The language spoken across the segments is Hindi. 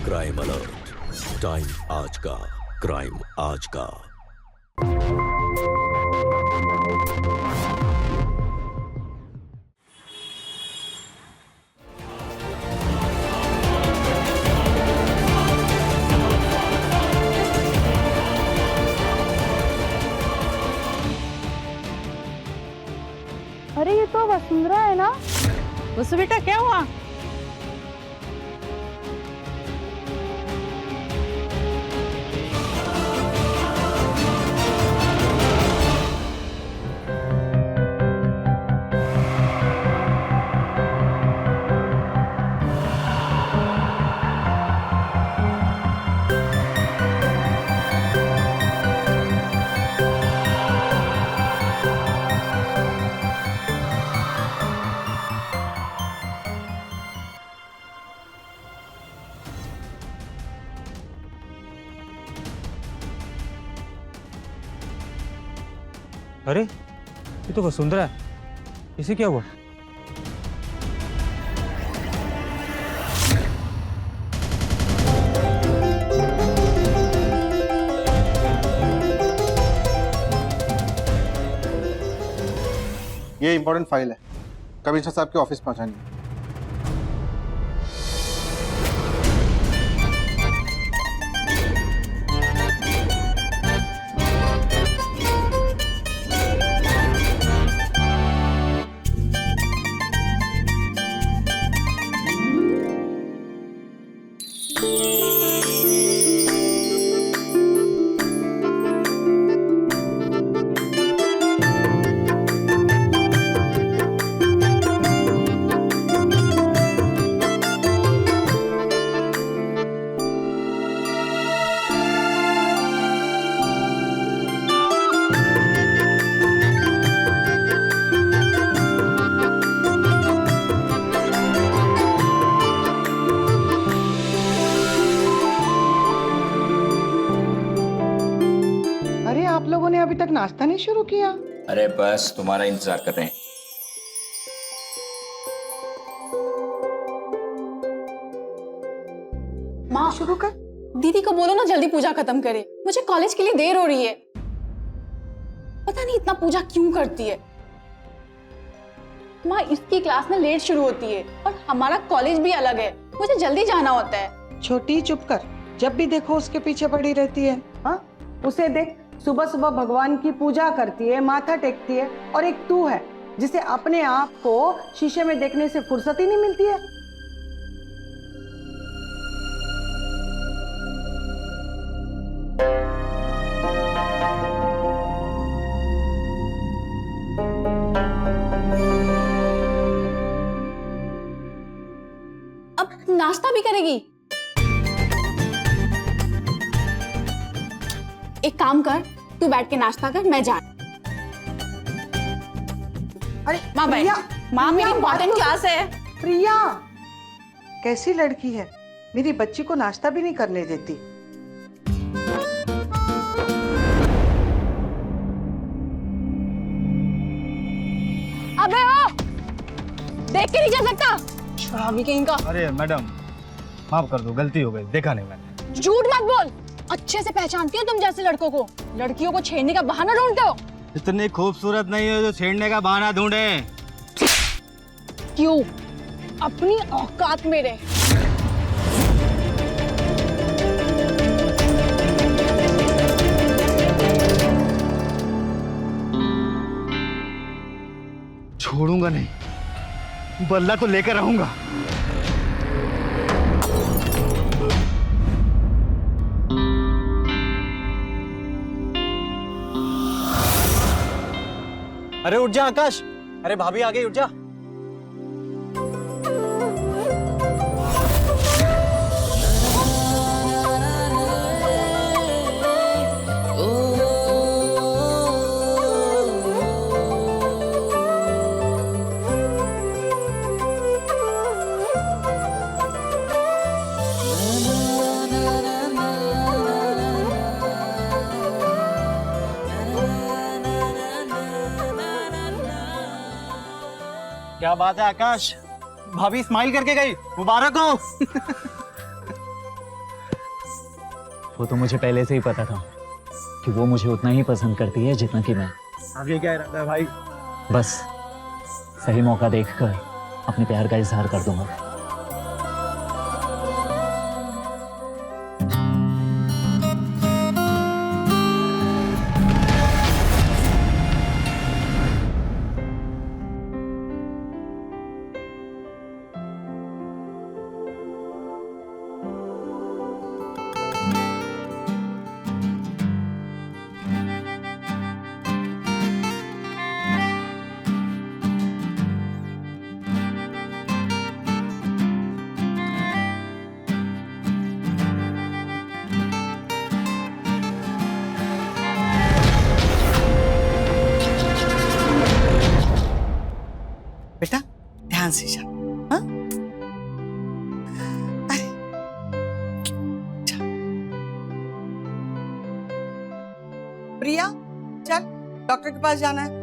क्राइम अलर्ट, टाइम आज का, क्राइम आज का। अरे ये तो वसुंधरा है ना? वसु बेटा क्या हुआ? अरे ये तो वसुंधरा है, इसे क्या हुआ? ये इंपॉर्टेंट फाइल है, कमिश्नर साहब के ऑफिस पहुंचानी है। अरे आप लोगों ने अभी तक नाश्ता नहीं शुरू किया? अरे बस तुम्हारा इंतजार कर रहे हैं। माँ शुरू कर। दीदी को बोलो ना जल्दी पूजा खत्म करे, मुझे कॉलेज के लिए देर हो रही है। पता नहीं इतना पूजा क्यों करती है। माँ इसकी क्लास में लेट शुरू होती है और हमारा कॉलेज भी अलग है, मुझे जल्दी जाना होता है। छोटी चुप कर, जब भी देखो उसके पीछे पड़ी रहती है। हाँ, उसे देख, सुबह सुबह भगवान की पूजा करती है, माथा टेकती है, और एक तू है जिसे अपने आप को शीशे में देखने से फुर्सत ही नहीं मिलती है। अब नाश्ता भी करेगी? एक काम कर, तू बैठ के नाश्ता कर, मैं जा। अरे माँ भाई, प्रिया, माँ मेरी प्रिया, इम्पोर्टेंट बात तो- क्लास है। प्रिया कैसी लड़की है, मेरी बच्ची को नाश्ता भी नहीं करने देती। अबे ओ, देख के नहीं जा सकता, शराबी कहीं का। अरे मैडम माफ कर दो, गलती हो गई, देखा नहीं मैंने। झूठ मत बोल, अच्छे से पहचानती हो तुम जैसे लड़कों को। लड़कियों को छेड़ने का बहाना ढूंढते हो। इतनी खूबसूरत नहीं है जो छेड़ने का बहाना ढूंढे। क्यों? अपनी औकात में रह। छोड़ूंगा नहीं, बल्ला को लेकर रहूंगा। अरे उठ जा आकाश, अरे भाभी आ गई, उठ जा। क्या बात है आकाश, भाभी स्माइल करके गई, मुबारक हो। वो तो मुझे पहले से ही पता था कि वो मुझे उतना ही पसंद करती है जितना कि मैं। आगे क्या इरादा है भाई? बस सही मौका देखकर अपने प्यार का इजहार कर दूंगा। बेटा ध्यान से जा। हाँ? अरे जा। प्रिया चल डॉक्टर के पास जाना है।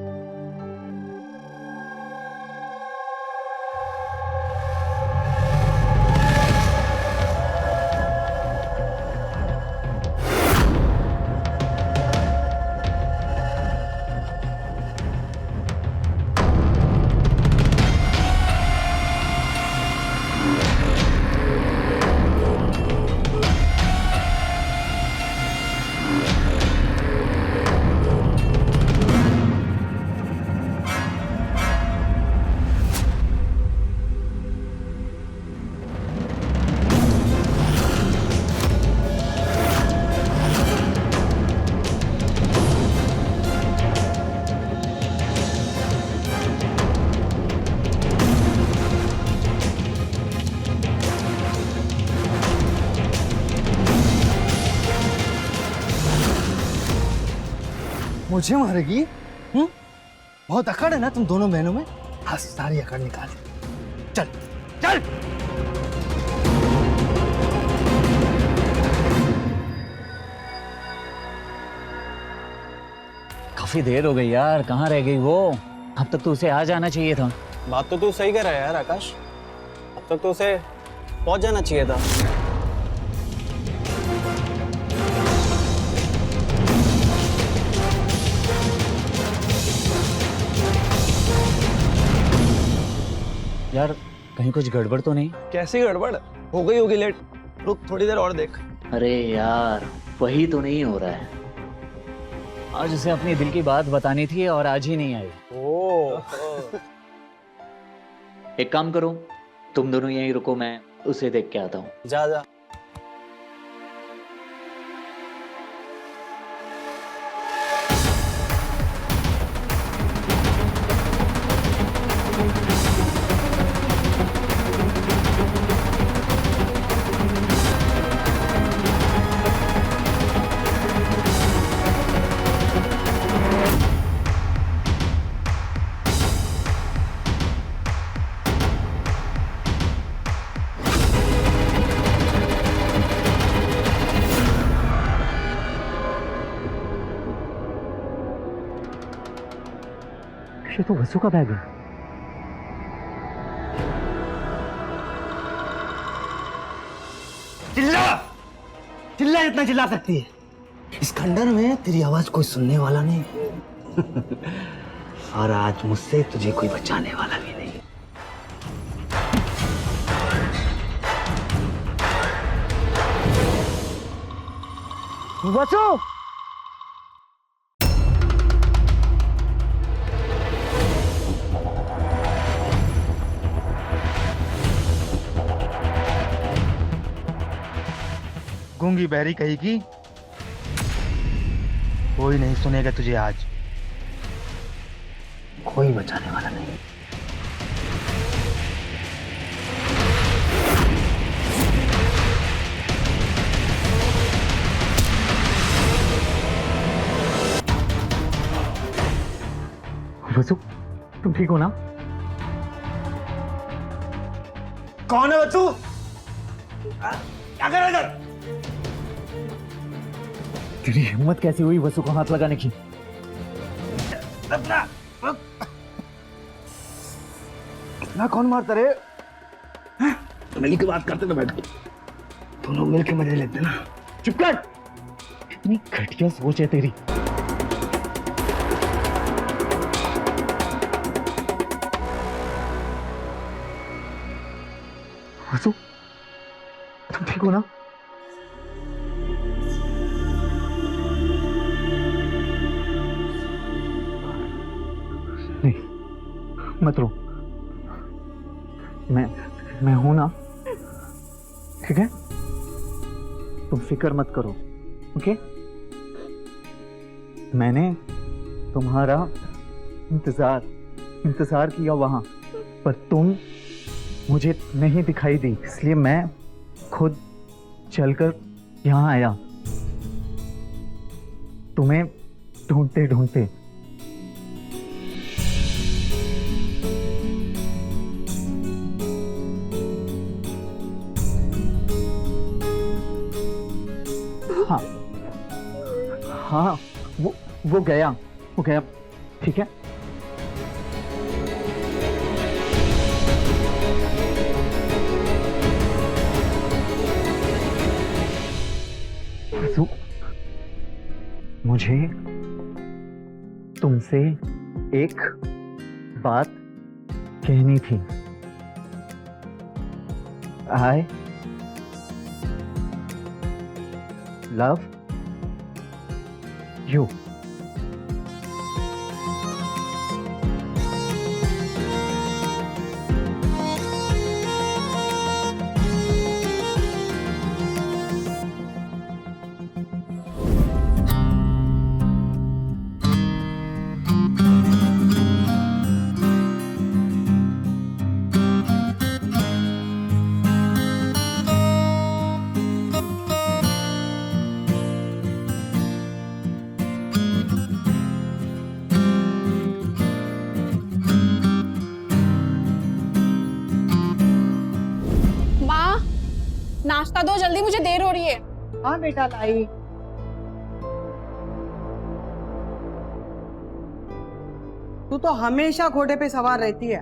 मुझे मारेगी? बहुत अकड़ है ना तुम दोनों बहनों में। हाँ सारी अकड़ निकाल। चल चल। काफी देर हो गई यार, कहाँ रह गई वो? अब तक तो उसे आ जाना चाहिए था। बात तो तू सही कर रहा है यार आकाश, अब तक तो उसे पहुंच जाना चाहिए था। यार कहीं कुछ गड़बड़ तो नहीं? कैसी गड़बड़? हो गई होगी लेट, रुक थोड़ी देर और देख। अरे यार वही तो नहीं हो रहा है। आज उसे अपनी दिल की बात बतानी थी और आज ही नहीं आई। एक काम करो, तुम दोनों यहीं रुको, मैं उसे देख के आता हूँ। जा जा। ये तो वसु का बैग है। चिल्ला चिल्ला, इतना चिल्ला सकती है? इस खंडर में तेरी आवाज कोई सुनने वाला नहीं और आज मुझसे तुझे कोई बचाने वाला भी नहीं। वसु गूंगी बहरी कहेगी, कोई नहीं सुनेगा तुझे आज, कोई बचाने वाला नहीं। वसु तुम ठीक हो ना? कौन है वसु? क्या कर रहा है? तेरी हिम्मत कैसी हुई वसु को हाथ लगाने की? ना कौन मारता रे? मिल के बात करते ना बैठ, दोनों मिल के मजे लेते ना। चुप कर। कितनी घटिया सोच है तेरी। वसु, तुम ठीक हो ना? नहीं, मत रो। मैं हूं ना, ठीक है? तुम फिक्र मत करो, ओके? मैंने तुम्हारा इंतजार किया वहां, पर तुम मुझे नहीं दिखाई दी, इसलिए मैं खुद चलकर यहां आया, तुम्हें ढूंढते ढूंढते। हाँ, वो गया, ठीक है? मुझे तुमसे एक बात कहनी थी। I love you. नाश्ता दो जल्दी, मुझे देर हो रही है। हाँ बेटा लाई। तू तो हमेशा घोड़े पे सवार रहती है।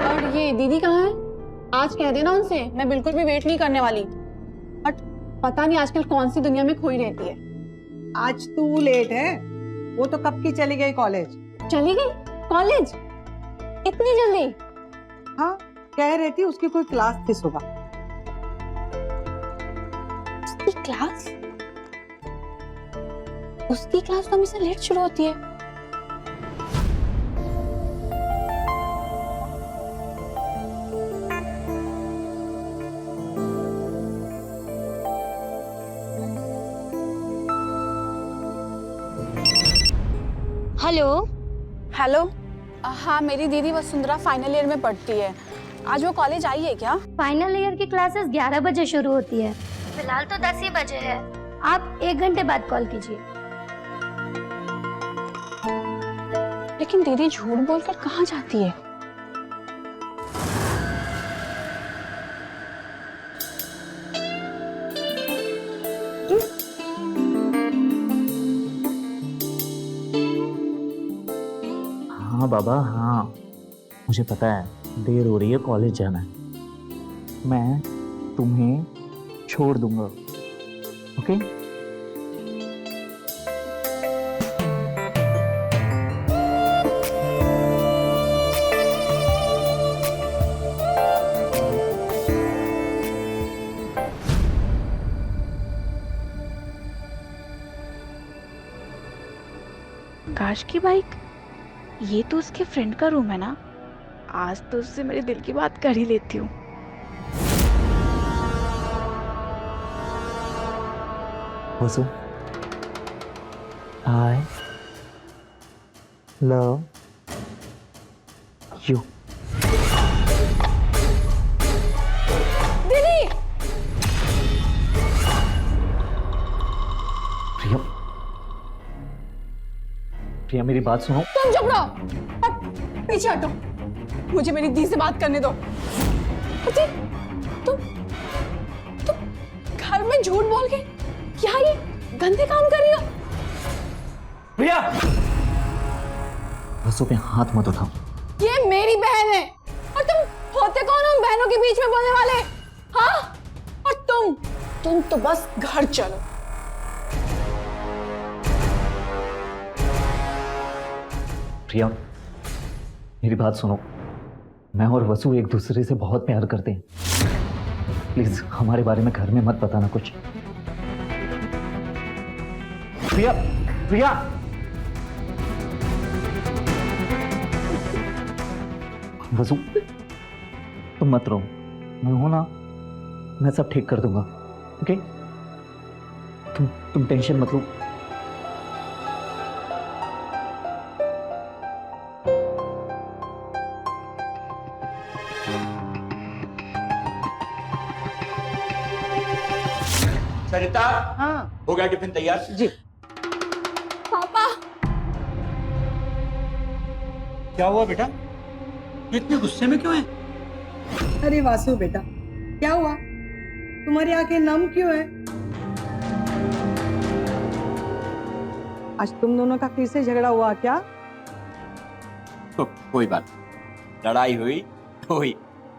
और ये दीदी कहाँ है? आज कह देना उनसे, मैं बिल्कुल भी वेट नहीं करने वाली। बट पता नहीं आजकल कौन सी दुनिया में खोई रहती है। आज तू लेट है, वो तो कब की चली गई कॉलेज। चली गई कॉलेज? इतनी जल्दी? हाँ, कह रही थी उसकी कोई क्लास थी सुबह। उसकी क्लास? उसकी क्लास तो हमेशा लेट शुरू होती है। हेलो। हेलो। हाँ, मेरी दीदी वसुंधरा फाइनल ईयर में पढ़ती है। आज वो कॉलेज आई है क्या? फाइनल ईयर की क्लासेस 11 बजे शुरू होती है, फिलहाल तो 10 ही बजे है। आप 1 घंटे बाद कॉल कीजिए। लेकिन दीदी झूठ बोलकर कहाँ जाती है? हाँ बाबा, हाँ मुझे पता है देर हो रही है, कॉलेज जाना है। मैं तुम्हें छोड़ दूंगा, ओके? आकाश की बाइक? ये तो उसके फ्रेंड का रूम है ना। आज तो उससे मेरे दिल की बात कर ही लेती हूँ। वसु, I love you. दीदी! प्रिया, प्रिया मेरी बात सुनो। तुम चुप रहो, पीछे हटो, मुझे मेरी दी से बात करने दो। अरे तुम घर में झूठ बोल के क्या ये गंदे काम कर रही हो? प्रिया, वसु पे हाथ मत उठाओ। ये मेरी बहन है और तुम होते कौन हो बहनों के बीच में बोलने वाले? हाँ? और तुम तो बस घर चलो। प्रिया, मेरी बात सुनो। मैं और वसु एक दूसरे से बहुत प्यार करते हैं। प्लीज हमारे बारे में घर में मत बताना कुछ। प्रिया, प्रिया, वसु तुम मत रहो, मैं हूं ना, मैं सब ठीक कर दूंगा। ओके, तुम टेंशन मत लो। सरिता, हाँ हो गया टिफिन तैयार? जी। पापा, क्या हुआ बेटा, इतने गुस्से में क्यों है? अरे वासु बेटा, क्या हुआ? तुम्हारी आंखें नम क्यों है? आज तुम दोनों का फिर से झगड़ा हुआ क्या? तो कोई बात नहीं। लड़ाई हुई तो हुई,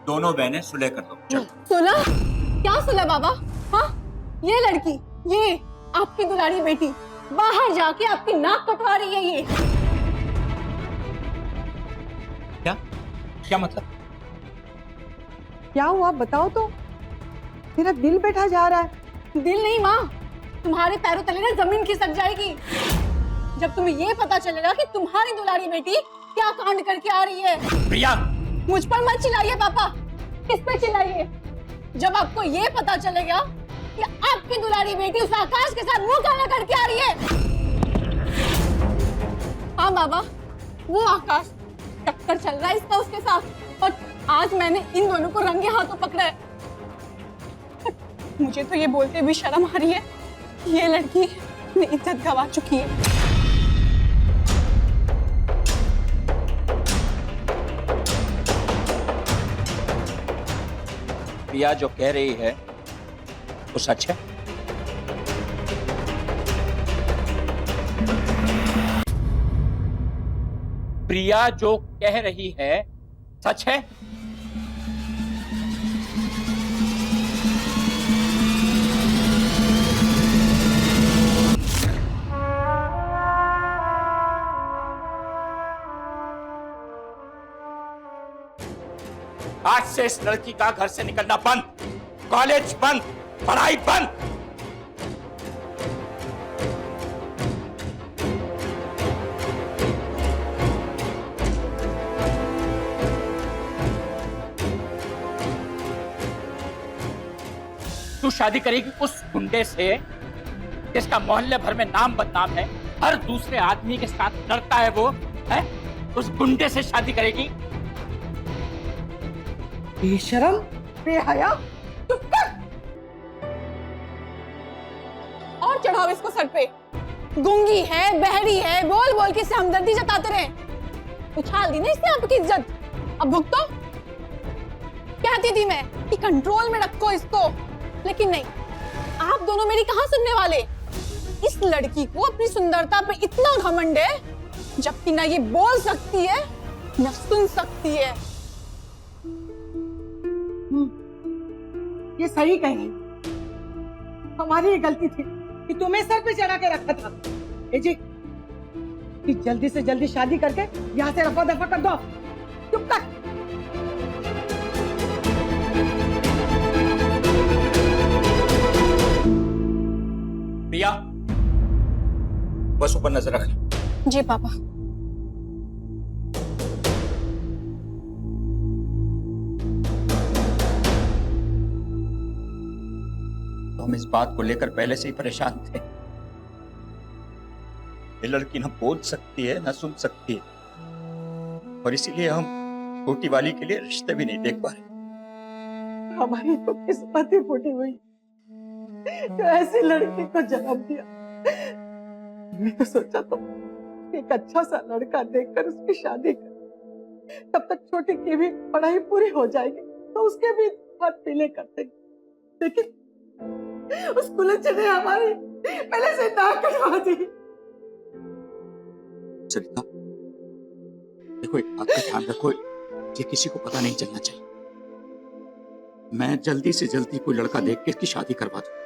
दोनों बहनें सुलह कर दो। चलो। सुलह? क्या सुलह बाबा? हाँ, ये लड़की, ये आपकी दुलारी बेटी बाहर जाके आपकी नाक कटवा रही है। ये क्या क्या मतलब? क्या हुआ बताओ तो, मेरा दिल बैठा जा रहा है। दिल नहीं माँ, तुम्हारे पैरों तले ना जमीन खिसक जाएगी जब तुम्हें ये पता चलेगा कि तुम्हारी दुलारी बेटी क्या कांड करके आ रही है। प्रिया, मुझ पर मत चिल्लाइए पापा। किस पे चिल्लाइए? जब आपको ये पता चलेगा कि आपकी दुलारी बेटी उस आकाश के साथ मुंह काला करके आ रही है। हाँ बाबा, वो आकाश टक्कर चल रहा है इसका उसके साथ, और आज मैंने इन दोनों को रंगे हाथों पकड़ा है। मुझे तो ये बोलते भी शर्म आ रही है, ये लड़की अपनी इज्जत गंवा चुकी है। प्रिया जो कह रही है वो सच है? प्रिया जो कह रही है सच है? आज से इस लड़की का घर से निकलना बंद, कॉलेज बंद, पढ़ाई बंद। तू शादी करेगी उस गुंडे से जिसका मोहल्ले भर में नाम बदनाम है, हर दूसरे आदमी के साथ लड़ता है वो है? उस गुंडे से शादी करेगी? बेशरम, बेहया, चुप कर। और चढ़ाओ इसको सर पे। गूंगी है, बहरी है, बोल बोल के इसे हमदर्दी जताते रहे। उछाल दी ना इसने आपकी इज्जत, अब भुगतो। कहती थी मैं कि कंट्रोल में रखो इसको, लेकिन नहीं, आप दोनों मेरी कहां सुनने वाले। इस लड़की को अपनी सुंदरता पे इतना घमंड है, जबकि ना ये बोल सकती है ना सुन सकती है। ये सही कही, हमारी ये गलती थी कि तुम्हें सर पे चढ़ा के रखा था। ए जी, कि जल्दी से जल्दी शादी करके यहाँ से रफा दफा कर दो। चुप कर। प्रिया, बस ऊपर नजर रख। जी पापा। हम इस बात को लेकर पहले से ही परेशान थे। ये लड़की ना बोल सकती है ना सुन सकती है, और इसीलिए हम छोटी वाली के लिए रिश्ते भी नहीं देख पा रहे। हमारी तो किस्मत ही फूटी हुई तो ऐसी लड़की को जन्म दिया। मैं तो सोचा तो एक अच्छा सा लड़का देखकर उसकी शादी कर, तब तक छोटी की भी पढ़ाई पूरी हो जाएगी तो उसके भी हाथ पीले कर देंगे। लेकिन उस कुलच्चे ने हमारी पहले से नाक कटवा दी। सरिता, देखो एक बात का ध्यान रखो, ये किसी को पता नहीं चलना चाहिए। मैं जल्दी से जल्दी कोई लड़का देख के इसकी शादी करवा दूं।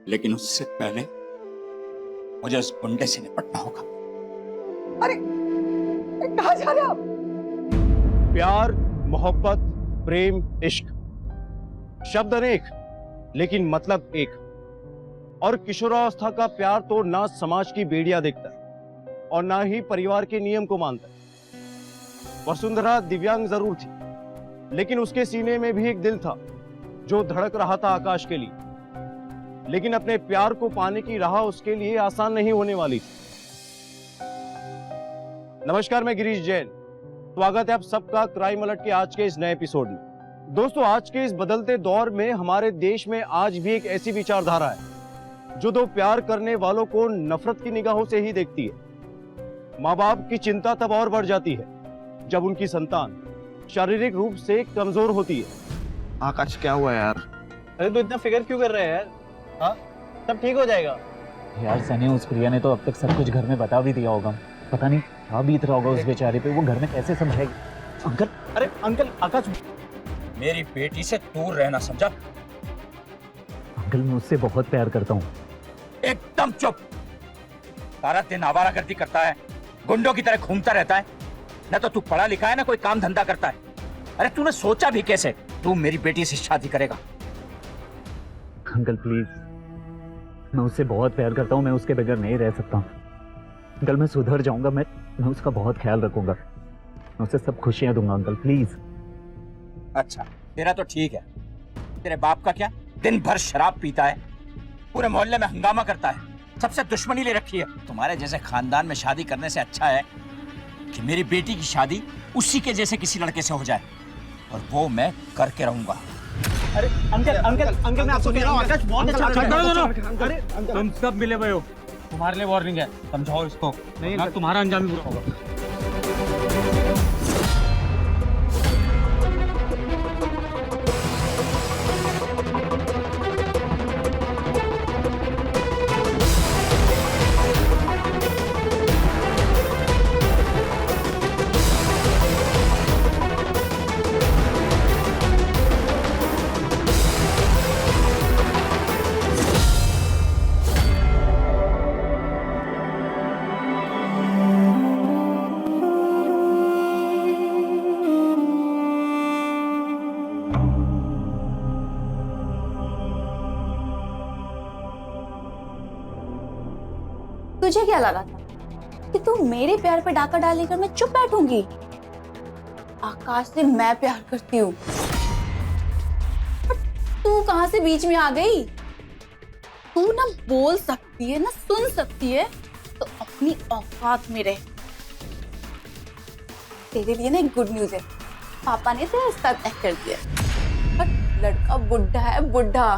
लेकिन उससे पहले मुझे उस गुंडे से निपटना होगा। अरे कहाँ जा रहे हो आप? प्यार, मोहब्बत, प्रेम, इश्क, शब्द अनेक लेकिन मतलब एक। और किशोरावस्था का प्यार तो ना समाज की बेड़ियां देखता है और ना ही परिवार के नियम को मानता है। वसुंधरा दिव्यांग जरूर थी, लेकिन उसके सीने में भी एक दिल था जो धड़क रहा था आकाश के लिए। लेकिन अपने प्यार को पाने की राह उसके लिए आसान नहीं होने वाली थी। नमस्कार, मैं गिरीश जैन। स्वागत है आप सबका क्राइम अलर्ट के आज के इस नए एपिसोड में। दोस्तों, आज के इस बदलते दौर में हमारे देश में आज भी एक ऐसी विचारधारा है जो दो प्यार करने वालों को नफरत की निगाहों से ही देखती है। माँ बाप की चिंता तब और बढ़ जाती है जब उनकी संतान शारीरिक रूप से कमजोर होती है। आकाश, क्या हुआ यार? अरे तो इतना फिक्र क्यों कर रहे हैं यार? हाँ, सब ठीक हो जाएगा। यार सनी, उस प्रिया ने तो अब तक सब कुछ घर में बता भी दिया होगा। पता नहीं क्या बीत रहा होगा उस बेचारे पे, वो घर में कैसे समझाएगी। अंकल, अरे अंकल, आकाश मेरी बेटी से दूर रहना, समझा? अंकल मैं उससे बहुत प्यार करता हूँ। एकदम चुप। सारा दिन आवारागर्दी करता है, गुंडों की तरह घूमता रहता है। न तो तू पढ़ा लिखा है, ना कोई काम धंधा करता है। अरे तूने सोचा भी कैसे तू मेरी बेटी से शादी करेगा? अंकल प्लीज, मैं उससे बहुत प्यार करता हूँ, मैं उसके बगैर नहीं रह सकता। अंकल मैं सुधर जाऊंगा, मैं उसका बहुत ख्याल रखूंगा, मैं उसे सब खुशियां दूंगा अंकल प्लीज। अच्छा, तेरा तो ठीक है। तेरे बाप का क्या? दिन भर शराब पीता है, पूरे मोहल्ले में हंगामा करता है, सबसे दुश्मनी ले रखी है। तुम्हारे जैसे खानदान में शादी करने से अच्छा है कि मेरी बेटी की शादी उसी के जैसे किसी लड़के से हो जाए, और वो मैं करके रहूंगा। अरे अंकल अंकल अंकल, मैं आपको कह रहा हूँ आकाश बहुत अच्छा लड़का है। अरे तुम सब मिले हुए हो, तुम्हारे लिए वार्निंग है, समझाओ इसको, नहीं ना तुम्हारा अंजाम भी बुरा होगा। तुझे क्या लगा था कि तू मेरे प्यार पे डाका डालेकर मैं चुप बैठूंगी? आकाश से मैं प्यार करती हूँ, तू कहां से बीच में आ गई? तू ना बोल सकती है ना सुन सकती है, तो अपनी औकात में रह। तेरे लिए ना एक गुड न्यूज है, पापा ने तेरा रिश्ता तय कर दिया, पर लड़का बुढ़ा है, बुढ़ा।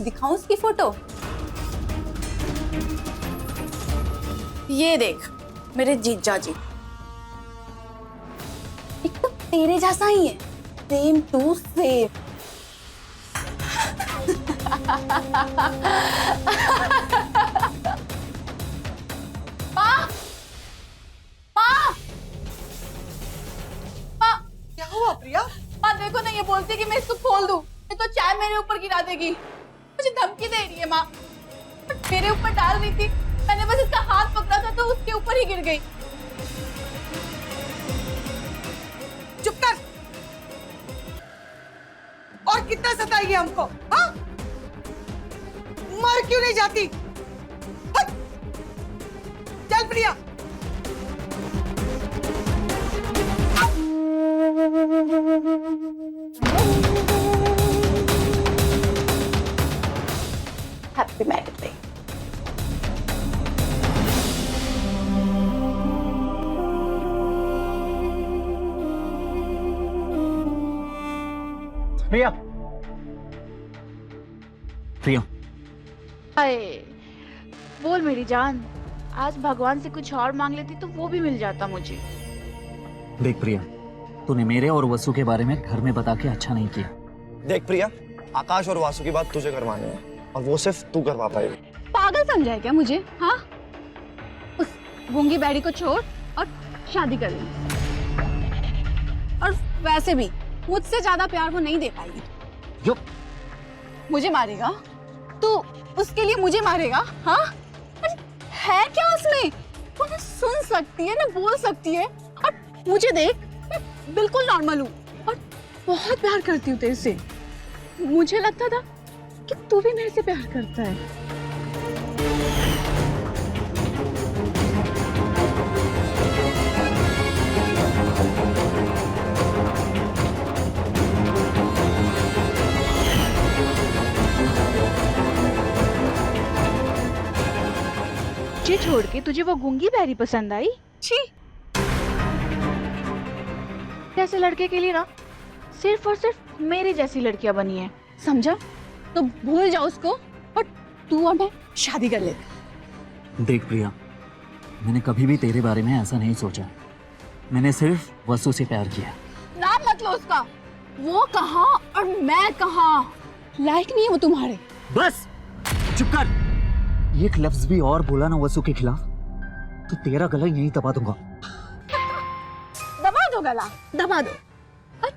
दिखाऊं उसकी फोटो? ये देख मेरे जीजा जी, एक तो तेरे जैसा ही है, सेम टू सेम। क्या हुआ प्रिया? माँ देखो ना, ये बोलती है कि मैं इसको खोल दूं, ये तो चाय मेरे ऊपर गिरा देगी। मुझे धमकी दे रही है माँ, मेरे ऊपर डाल रही थी, मैंने बस इसका हाथ पकड़ा था तो उसके ऊपर ही गिर गई। चुप कर। और कितना सताएगी हमको? हाँ? मर क्यों नहीं जाती? हट! चल Priya. Happy marriage day. Priya, Priya, अरे बोल मेरी जान, आज भगवान से कुछ और मांग लेती तो वो भी मिल जाता मुझे। देख प्रिया, तूने मेरे और वसु के बारे में घर में बता के अच्छा नहीं किया। देख प्रिया, आकाश और वासु की बात तुझे करवानी है और वो सिर्फ तू करवा पाएगी। पागल समझा है क्या मुझे? हाँ, उस गूंगी बैड़ी को छोड़ और शादी कर ली। और वैसे भी मुझसे ज्यादा प्यार वो नहीं दे पाएगी। जो मुझे मारेगा, तू उसके लिए मुझे मारेगा? हाँ, अरे है क्या उसमें? वो ना सुन सकती है ना बोल सकती है, और मुझे देख, मैं बिल्कुल नॉर्मल हूँ और बहुत प्यार करती हूँ तेरे से। मुझे लगता था कि तू भी मेरे से प्यार करता है। मुझे छोड़ के तुझे वो गूंगी बहरी पसंद आई? छी, ऐसे लड़के के लिए ना सिर्फ और सिर्फ मेरी जैसी लड़कियां बनी है, समझा? तो भूल जा उसको और तू और मैं शादी कर ले। देख प्रिया, मैंने कभी भी तेरे बारे में ऐसा नहीं सोचा। मैंने सिर्फ वसु से प्यार किया। नाम मत लो उसका। वो कहाँ और मैं कहाँ? लायक नहीं है वो तुम्हारे। बस चुप कर। एक लफ्ज भी और बोला ना वसु के खिलाफ तो तेरा गला यहीं दबा दूंगा। दबा दो गला, दबा दो। और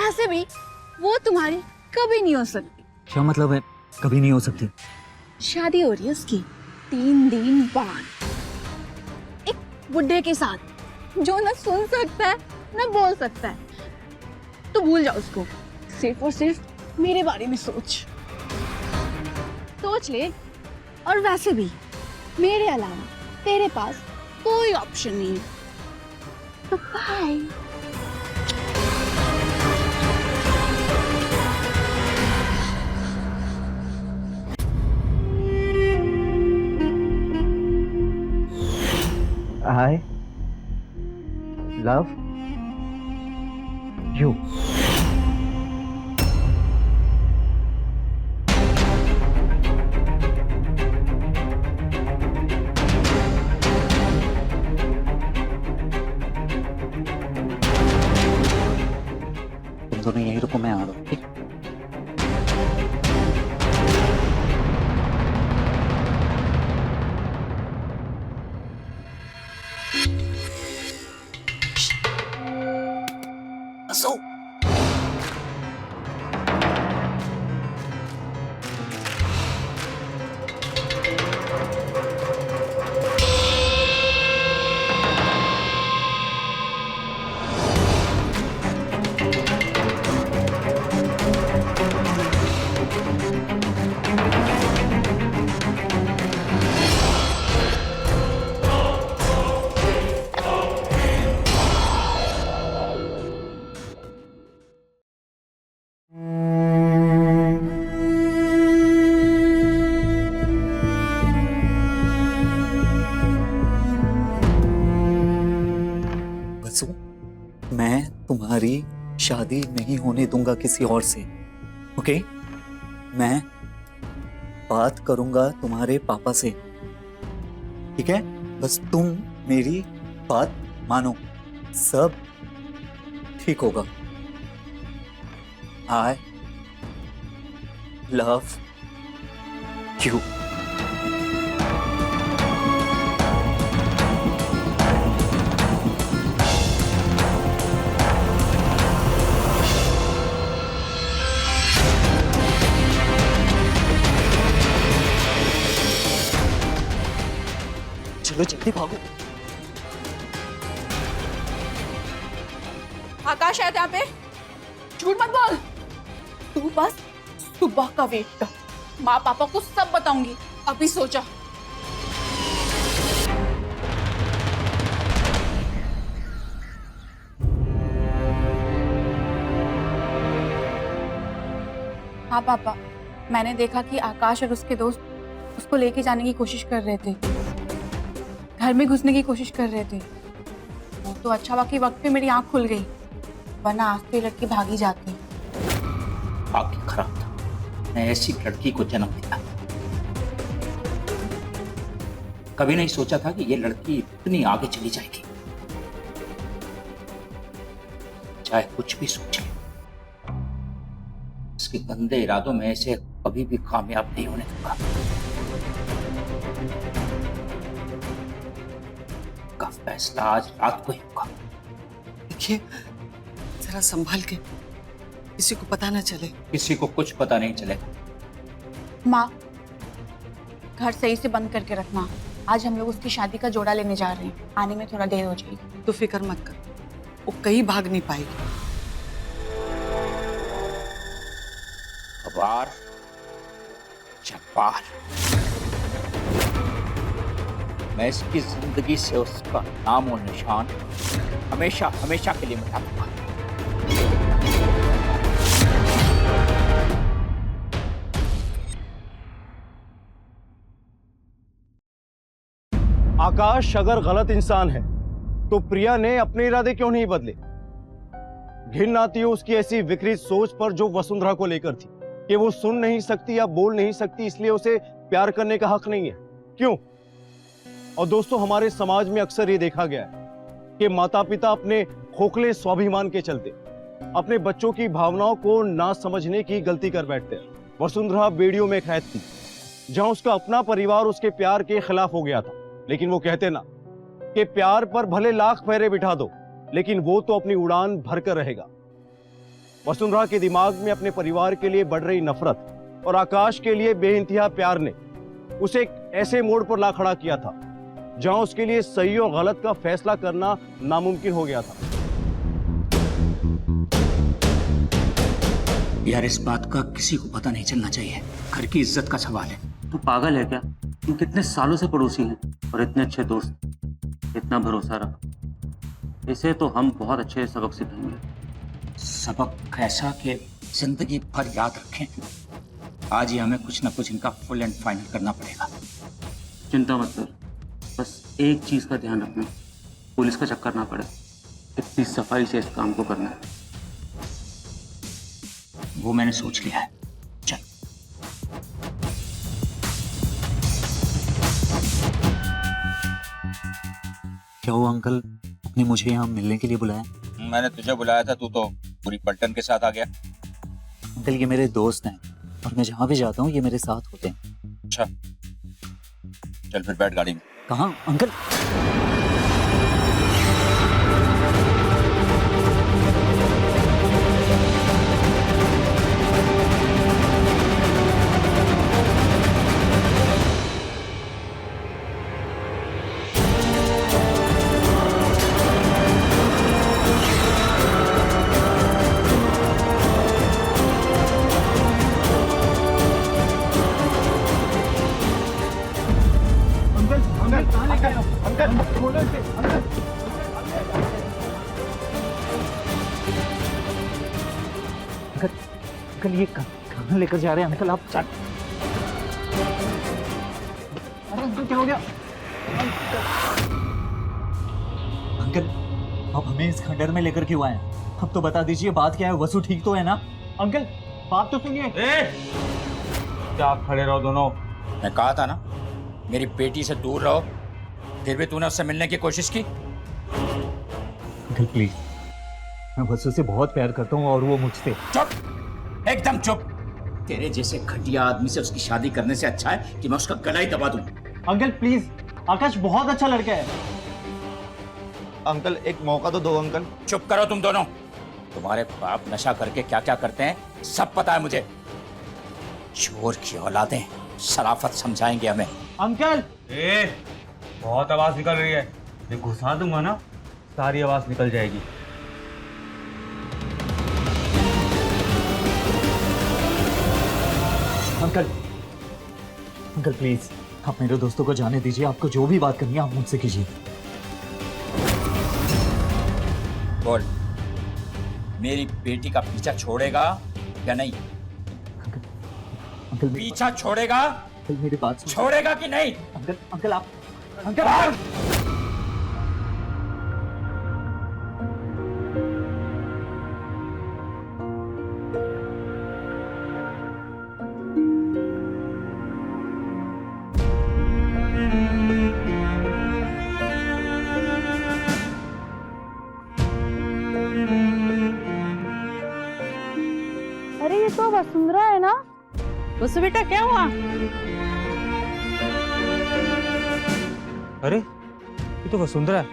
ऐसे भी वो तुम्हारी कभी नहीं हो सकती। क्या मतलब है कभी नहीं हो सकती? शादी हो रही है उसकी 3 दिन बाद एक बुड्ढे के साथ जो ना सुन सकता है ना बोल सकता है। तो भूल जा उसको, सिर्फ और सिर्फ मेरे बारे में सोच ले। और वैसे भी मेरे अलावा तेरे पास कोई ऑप्शन नहीं है। तो बाय। I love you. तुम दोनों यहीं रुको, मैं आ रहा हूँ, ठीक? मैं तुम्हारी शादी नहीं होने दूंगा किसी और से, ओके? मैं बात करूंगा तुम्हारे पापा से, ठीक है? बस तुम मेरी बात मानो, सब ठीक होगा। I love you. चलो जल्दी भागो। आकाश है यहाँ पे, झूठ मत बोल। तू बस सुबह का वेट कर, माँ पापा को सब बताऊंगी। अभी सोचा। हाँ पापा, मैंने देखा कि आकाश और उसके दोस्त उसको लेके जाने की कोशिश कर रहे थे, घर में घुसने की कोशिश कर रहे थे। वो तो अच्छा हुआ कि वक्त पे मेरी आंख खुल गई, वरना आज तो ये लड़की भागी जाती। भाग्य खराब था, मैं ऐसी लड़की को जन्म दिया। कभी नहीं सोचा था कि ये लड़की इतनी आगे चली जाएगी। चाहे कुछ भी सोचे, इसके गंदे इरादों में इसे कभी भी कामयाब नहीं होने दूंगा। का फैसला आज रात को ही होगा। देखिए, जरा संभाल के, किसी को पता ना चले। किसी को कुछ पता नहीं चलेगा। माँ, घर सही से बंद करके रखना। आज हम लोग उसकी शादी का जोड़ा लेने जा रहे हैं, आने में थोड़ा देर हो जाएगी। तू फिक्र मत कर, वो कहीं भाग नहीं पाएगी। अबार जब्बार, मैं इसकी जिंदगी से उसका नाम और निशान हमेशा हमेशा के लिए मिटा दूंगा। आकाश अगर गलत इंसान है तो प्रिया ने अपने इरादे क्यों नहीं बदले? घिन आती है उसकी ऐसी विकृत सोच पर जो वसुंधरा को लेकर थी कि वो सुन नहीं सकती या बोल नहीं सकती, इसलिए उसे प्यार करने का हक नहीं है। क्यों? और दोस्तों, हमारे समाज में अक्सर ये देखा गया है कि माता पिता अपने खोखले स्वाभिमान के चलते अपने बच्चों की भावनाओं को ना समझने की गलती कर बैठते हैं। वसुंधरा बेड़ियों में कैद थी, जहां उसका अपना परिवार उसके प्यार के खिलाफ हो गया था। लेकिन वो कहते ना कि प्यार पर भले लाख पैरे बिठा दो, लेकिन वो तो अपनी उड़ान भरकर रहेगा। वसुंधरा के दिमाग में अपने परिवार के लिए बढ़ रही नफरत और आकाश के लिए बेइंतहा प्यार ने उसे एक ऐसे मोड़ पर ला खड़ा किया था जहां उसके लिए सही और गलत का फैसला करना नामुमकिन हो गया था। यार, इस बात का किसी को पता नहीं चलना चाहिए। घर की इज्जत का सवाल है। तू पागल है क्या? तुम कितने सालों से पड़ोसी हैं और इतने अच्छे दोस्त, इतना भरोसा रख। इसे तो हम बहुत अच्छे सबक सिखाएंगे। सबक ऐसा कि जिंदगी भर याद रखें। आज ही हमें कुछ ना कुछ इनका फुल एंड फाइनल करना पड़ेगा। चिंता मत कर, बस एक चीज का ध्यान रखना, पुलिस का चक्कर ना पड़े। इतनी सफाई से इस काम को करना है। वो मैंने सोच लिया है। चल। क्या हुआ अंकल, आपने मुझे यहाँ मिलने के लिए बुलाया? मैंने तुझे बुलाया था, तू तो पूरी पलटन के साथ आ गया। अंकल, ये मेरे दोस्त हैं और मैं जहाँ भी जाता हूँ ये मेरे साथ होते हैं। अच्छा, चल फिर बैठ गाड़ी में। कहाँ अंकल? अंकल, ये कहाँ लेकर जा रहे हैं अंकल आप? चल। अरे अंकल, क्या हो गया? अंकल, आप हमें इस खंडर में लेकर क्यों आए? अब तो बता दीजिए, बात क्या है? वसु ठीक तो है ना? अंकल, बात तो सुनिए। क्या खड़े रहो दोनों? मैं कहा था ना, मेरी बेटी से दूर रहो, फिर भी तूने उससे मिलने की कोशिश की। अंकल प्लीज, मैं वसु से बहुत प्यार करता हूँ और वो मुझसे। चुप, एकदम चुप। तेरे जैसे घटिया आदमी से उसकी शादी करने से अच्छा है कि मैं उसका गला ही दबा दूं। अंकल प्लीज, आकाश बहुत अच्छा लड़का है। अंकल, एक मौका तो दो अंकल। चुप करो तुम दोनों। तुम्हारे बाप नशा करके क्या क्या करते हैं सब पता है मुझे। चोर की औलादें शराफत समझाएंगे हमें। अंकल, बहुत आवाज निकल रही है, ये घुसा दूंगा ना, सारी आवाज निकल जाएगी। अंकल, अंकल प्लीज, आप मेरे दोस्तों को जाने दीजिए। आपको जो भी बात करनी है आप मुझसे कीजिए। बोल, मेरी बेटी का पीछा छोड़ेगा या नहीं? अंकल पीछा छोड़ेगा? अंकल मेरी बात सुनिए। छोड़ेगा कि नहीं? अंकल, अंकल आप, अंकल अरे ये तो वसुंधरा है ना? वसु बेटा, क्या हुआ? अरे ये तो वसुंधरा है,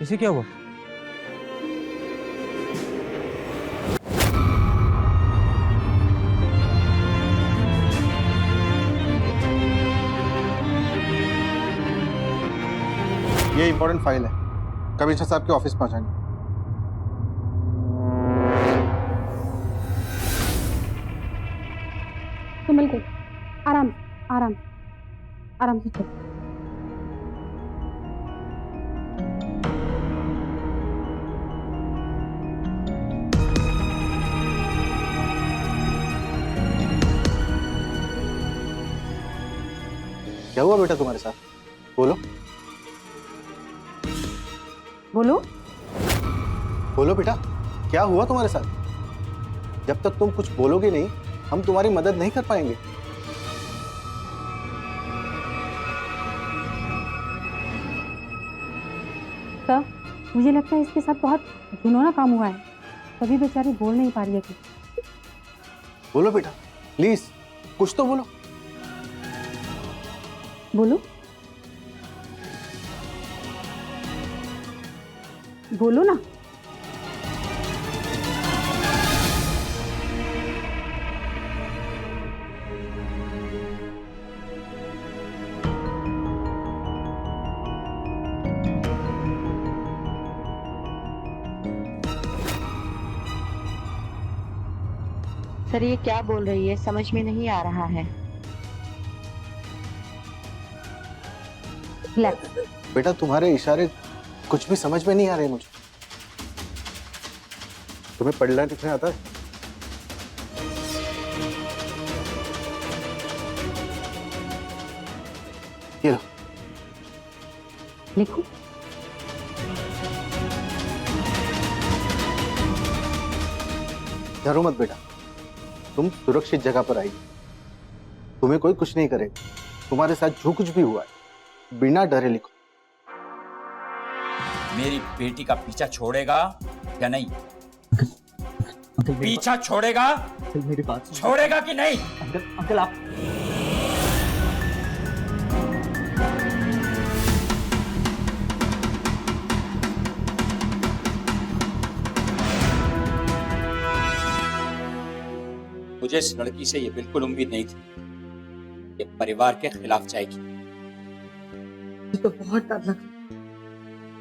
इसे क्या हुआ? ये इंपॉर्टेंट फाइल है, कमिश्नर साहब के ऑफिस पहुंचानी। तो बिल्कुल आराम आराम आराम से चल। क्या हुआ बेटा तुम्हारे साथ? बोलो बोलो। बोलो बेटा, क्या हुआ तुम्हारे साथ? जब तक तुम कुछ बोलोगे नहीं, हम तुम्हारी मदद नहीं कर पाएंगे। सर, मुझे लगता है इसके साथ बहुत घिनौना काम हुआ है, तभी बेचारी बोल नहीं पा रही है। बोलो बेटा, प्लीज कुछ तो बोलो। बोलो बोलो ना। सर ये क्या बोल रही है, समझ में नहीं आ रहा है। बेटा तुम्हारे इशारे कुछ भी समझ में नहीं आ रहे मुझे। तुम्हें पढ़ना लिखना आता है? ये लो। लिखो। डरो मत बेटा, तुम सुरक्षित जगह पर आई, तुम्हें कोई कुछ नहीं करेगा। तुम्हारे साथ जो कुछ भी हुआ है बिना डरे लिखो। मेरी बेटी का पीछा छोड़ेगा या नहीं? पीछा छोड़ेगा? मेरी बात छोड़ेगा कि नहीं? अंकल आप मुझे इस लड़की से ये बिल्कुल उम्मीद नहीं थी, ये परिवार के खिलाफ जाएगी। मुझे तो बहुत डर लग रहा है,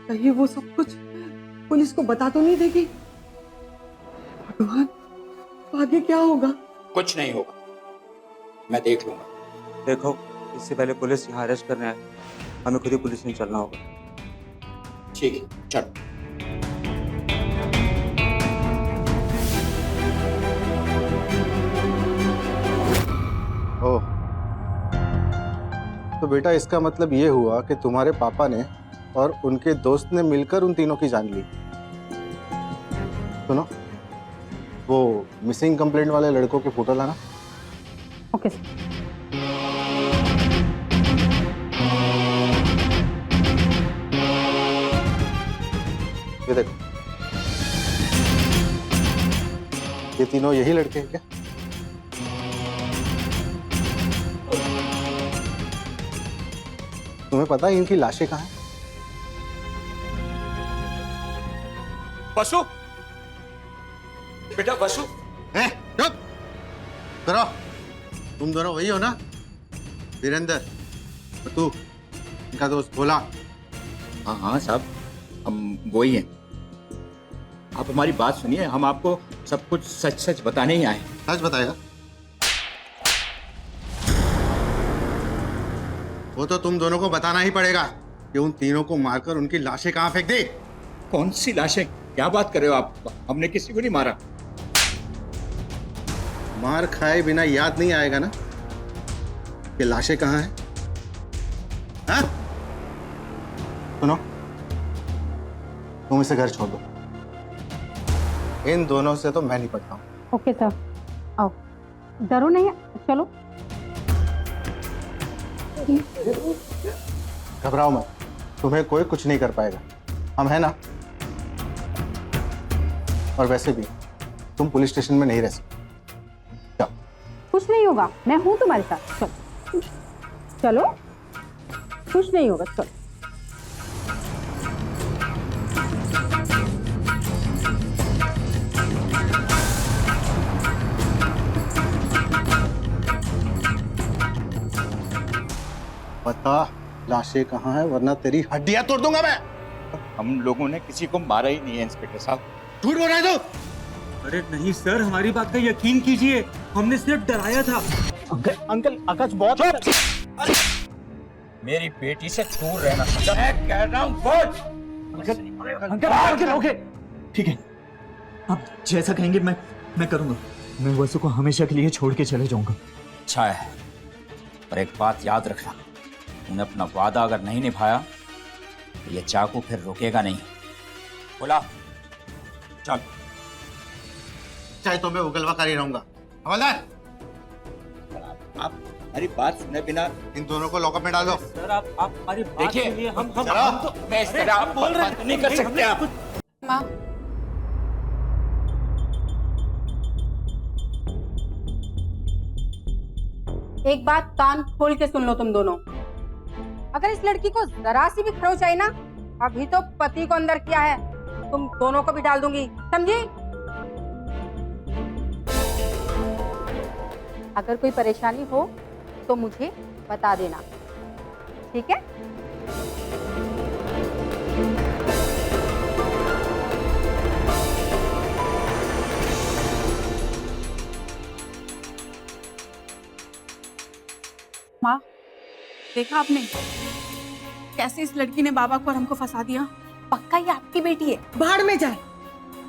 कहीं वो सब कुछ पुलिस को बता तो नहीं देगी। भगवान, तो आगे क्या होगा? कुछ नहीं होगा, मैं देख लूंगा। देखो, इससे पहले पुलिस यहाँ अरेस्ट करने आए, हमें खुद ही पुलिस में चलना होगा। ठीक है, चलो। ओह, तो बेटा इसका मतलब ये हुआ कि तुम्हारे पापा ने और उनके दोस्त ने मिलकर उन तीनों की जान ली। सुनो, वो मिसिंग कंप्लेंट वाले लड़कों के फोटो लाना। Okay sir. ये देखो, ये तीनों यही लड़के हैं क्या? तुम्हें पता है इनकी लाशें कहाँ हैं? वसु, बेटा वसु। चुप करो, तुम दोनों वही हो ना? वीरेंद्र और तू, इनका दोस्त भोला। हाँ हाँ साहब, हम वही हैं। आप हमारी बात सुनिए, हम आपको सब कुछ सच सच बताने ही आए। सच बताएगा? वो तो तुम दोनों को बताना ही पड़ेगा कि उन तीनों को मारकर उनकी लाशें कहाँ फेंक दी। कौन सी लाशें? क्या बात कर रहे हो आप? हमने किसी को नहीं मारा। मार खाए बिना याद नहीं आएगा ना कि लाशें कहाँ हैं? हाँ? सुनो, तुम इसे घर छोड़ दो। इन दोनों से तो मैं नहीं पढ़ता हूँ। ओके सर, आओ, डरो नहीं, चलो। घबराओ मत, तुम्हें कोई कुछ नहीं कर पाएगा, हम हैं ना। और वैसे भी तुम पुलिस स्टेशन में नहीं रह सकते। जाओ। कुछ नहीं होगा, मैं हूं तुम्हारे साथ। चलो चलो, कुछ नहीं होगा, चलो। बता, लाशें कहाँ है, वरना तेरी हड्डियां तोड़ दूंगा मैं। हम लोगों ने किसी को मारा ही नहीं है इंस्पेक्टर साहब। झूठ बोल रहे हो? अरे नहीं सर, हमारी बात का यकीन कीजिए, हमने सिर्फ डराया था। अंकल आकाश बहुत मेरी बेटी से दूर रहना समझा? मैं कह रहा हूँ बोल। अंकल ओके, ठीक है, आप जैसा कहेंगे मैं करूंगा। मैं वसु को हमेशा के लिए छोड़ के चले जाऊंगा। अच्छा है, पर एक बात याद रखना, तूने अपना वादा अगर नहीं निभाया तो ये चाकू फिर रुकेगा नहीं। बोला चल। चाहे तो मैं उगलवाकारी रहूंगा। हवलदार, आप हमारी बात सुने बिना इन दोनों को लॉकअप में डाल दो। सर आप हमारी बात देखिए, सुनिए, हम तो मैं इस तरह आप बोल रहे नहीं कर सकते आप। माँ, एक बात कान खोल के सुन लो तुम दोनों। अगर इस लड़की को जरा सी भी खरोच आई ना, अभी तो पति को अंदर किया है, तुम दोनों को भी डाल दूंगी, समझी? अगर कोई परेशानी हो तो मुझे बता देना, ठीक है? माँ, देखा आपने कैसे इस लड़की ने बाबा को और हमको फंसा दिया? पक्का ये आपकी बेटी है। बाहर में जाए,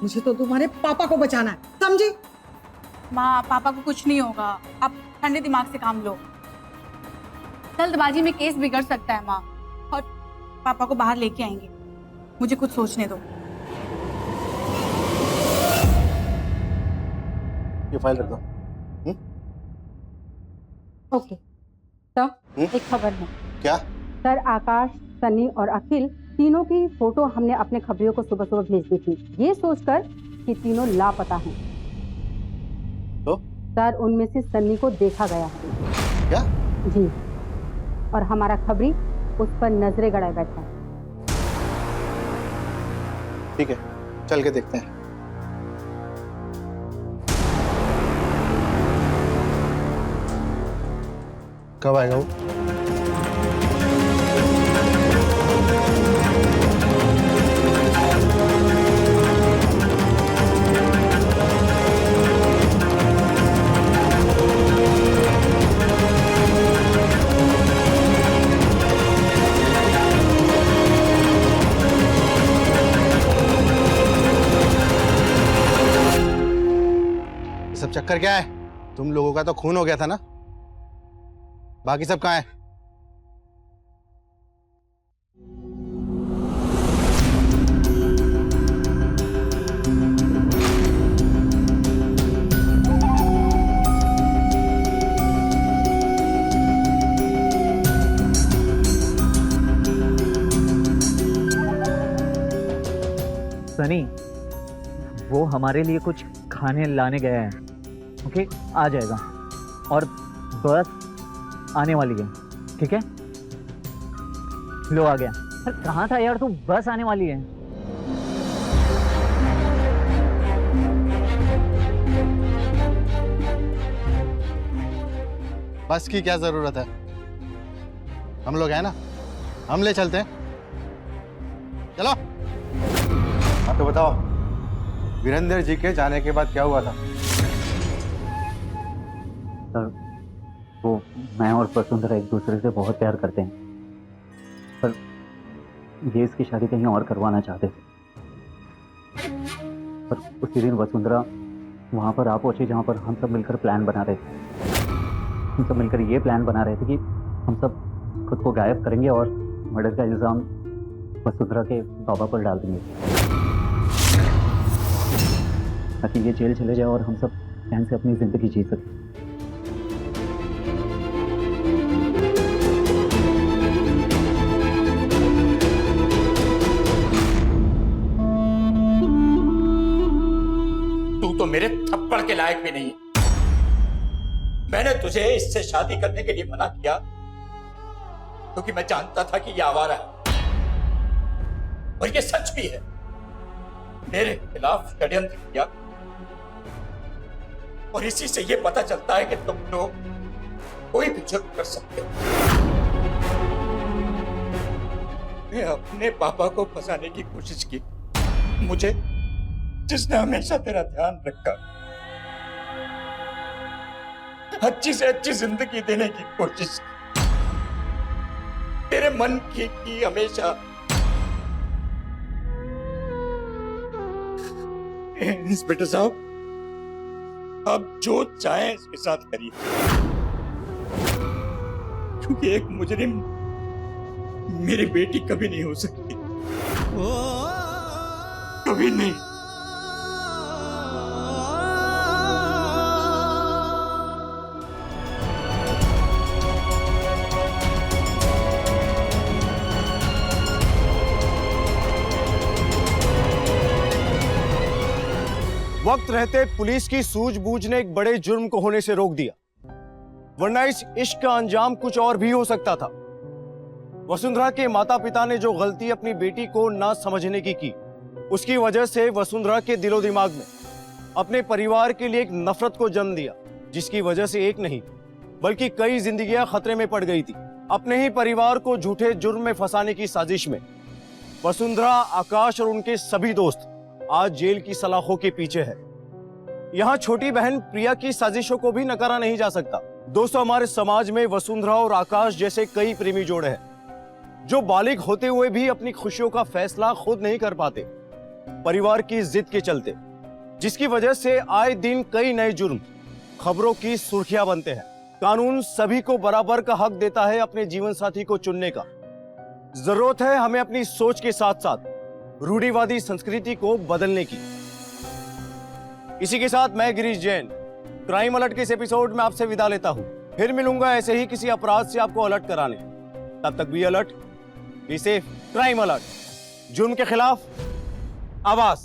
मुझे तो तुम्हारे पापा को बचाना है, समझी? माँ, पापा को कुछ नहीं होगा, आप ठंडे दिमाग से काम लो। जल्दबाजी में केस बिगड़ सकता है माँ, और पापा को बाहर लेके आएंगे, मुझे कुछ सोचने दो। ये फाइल रख दो। ओके सर, एक खबर है। क्या? सर, आकाश, सनी और अखिल तीनों की फोटो हमने अपने खबरियों को सुबह सुबह भेज दी थी, ये सोचकर कि तीनों लापता हैं। तो? सर, उनमें से सन्नी को देखा गया है। क्या? जी, और हमारा खबरी उस पर नजरें गड़ाए बैठा है। ठीक है, चल के देखते हैं। कब आएगा वो? सब चक्कर क्या है? तुम लोगों का तो खून हो गया था ना, बाकी सब कहाँ है? सनी, वो हमारे लिए कुछ खाने लाने गया है, ओके? आ जाएगा, और बस आने वाली है, ठीक है? लो आ गया। अरे कहाँ था यार तू? बस आने वाली है। बस की क्या जरूरत है? हम लोग हैं ना, हम ले चलते हैं। चलो। हाँ तो बताओ, वीरेंद्र जी के जाने के बाद क्या हुआ था? सर, वो मैं और वसुंधरा एक दूसरे से बहुत प्यार करते हैं, पर ये इसकी शादी कहीं और करवाना चाहते थे। पर उसी दिन वसुंधरा वहाँ पर आ पहुंची जहाँ पर हम सब मिलकर प्लान बना रहे थे। हम सब मिलकर ये प्लान बना रहे थे कि हम सब खुद को गायब करेंगे और मर्डर का इल्ज़ाम वसुंधरा के बाबा पर डाल देंगे, ताकि ये जेल चले जाए और हम सब चैन से अपनी ज़िंदगी जी सकें। तू तो मेरे थप्पड़ के लायक भी नहीं है। मैंने तुझे इससे शादी करने के लिए मना किया क्योंकि मैं जानता था कि ये आवारा है, और ये सच भी है। मेरे खिलाफ षड्यंत्र किया, और इसी से ये पता चलता है कि तुम लोग कोई भी जुर्म कर सकते हो। मैं अपने पापा को फंसाने की कोशिश की, मुझे जिसने हमेशा तेरा ध्यान रखा, अच्छी से अच्छी जिंदगी देने की कोशिश की, तेरे मन की हमेशा। इंस्पेक्टर साहब, आप जो चाहें इसके साथ करिए, क्योंकि एक मुजरिम मेरी बेटी कभी नहीं हो सकती, कभी नहीं। वक्त रहते पुलिस की सूझबूझ ने एक बड़े जुर्म को होने से रोक दिया, वरना इस इश्क का अंजाम कुछ और भी हो सकता था। वसुंधरा के माता पिता ने जो गलती अपनी बेटी को ना समझने की उसकी वजह से वसुंधरा के दिलो दिमाग में अपने परिवार के लिए एक नफरत को जन्म दिया, जिसकी वजह से एक नहीं बल्कि कई जिंदगियां खतरे में पड़ गई थी। अपने ही परिवार को झूठे जुर्म में फंसाने की साजिश में वसुंधरा, आकाश और उनके सभी दोस्त आज जेल की सलाखों के पीछे है। यहाँ छोटी बहन प्रिया की साजिशों को भी नकारा नहीं जा सकता। दोस्तों, हमारे समाज में वसुंधरा और आकाश जैसे कई प्रेमी जोड़े हैं जो बालिग होते हुए भी अपनी खुशियों का फैसला खुद नहीं कर पाते, परिवार की जिद के चलते, जिसकी वजह से आए दिन कई नए जुर्म खबरों की सुर्खियां बनते हैं। कानून सभी को बराबर का हक देता है अपने जीवन साथी को चुनने का। जरूरत है हमें अपनी सोच के साथ साथ रूढ़िवादी संस्कृति को बदलने की। इसी के साथ मैं गिरीश जैन क्राइम अलर्ट के इस एपिसोड में आपसे विदा लेता हूं। फिर मिलूंगा ऐसे ही किसी अपराध से आपको अलर्ट कराने। तब तक be alert, be safe. Crime alert, जुर्म के खिलाफ आवाज।